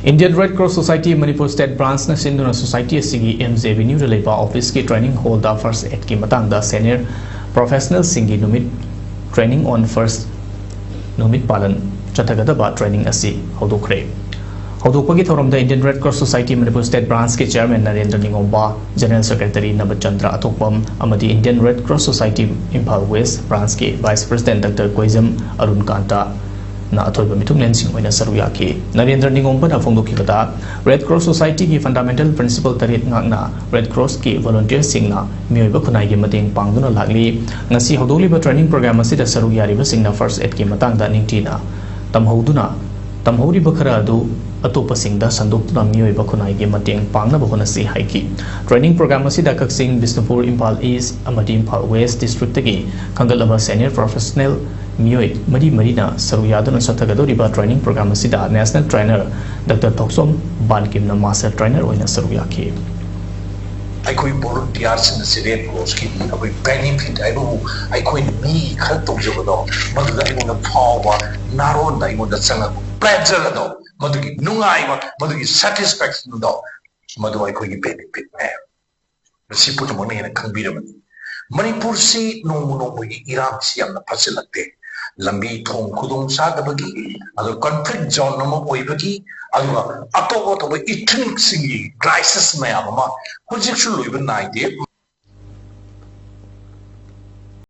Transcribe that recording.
Indian Red Cross Society Manipur State Branch na sinduna society asigi MJ Avenue da leiba office ki training hall da first aid ki matang da senior professional singi numit training on first numit palan chatagada ba training asi houdokkhre houdokpagi thorom da Indian Red Cross Society Manipur State Branch ki chairman Narendra Ningomba general secretary Nabachandra Atokpam amadi Indian Red Cross Society Imphal West Branch ki vice president Dr. Koizam Arun Kanta na athoiba mitung lensing oina saruya ki Narendra Ningomba na phongdokhibada Red Cross Society ki fundamental principle tarit ngakna Red Cross ki volunteers singna mioiba khunai gi mateng pangduna lagli ngasi hodoliba training program asida saruya riba singna first aid ki matang da ningtina tamhoriba khara adu atopa singda sandokna mioiba khunai gi mateng pangna bahona si haiki training program asida Kaksing Bisnupur Imphal East amadi Imphal West district gi khangalaba senior professional mioi mari marina saruyaduna sathagadoriba training program asida national trainer Dr. Thoksom Bankimna master trainer oina saruyaki I volunteers in the Red Cross ki I benefit I know I me khal tawjabado madu I want to power naron I want to sanga pleasure do madu ki nungai madu ki satisfaction do madu I benefit rasi puto mone na khangbiram Manipur si no gi Iraq si amna fasilate lambi thong khudong sa dabagi ado conflict zone no mo oibagi ado ato ethnic singi crisis mayam ma hojik shu loiba naide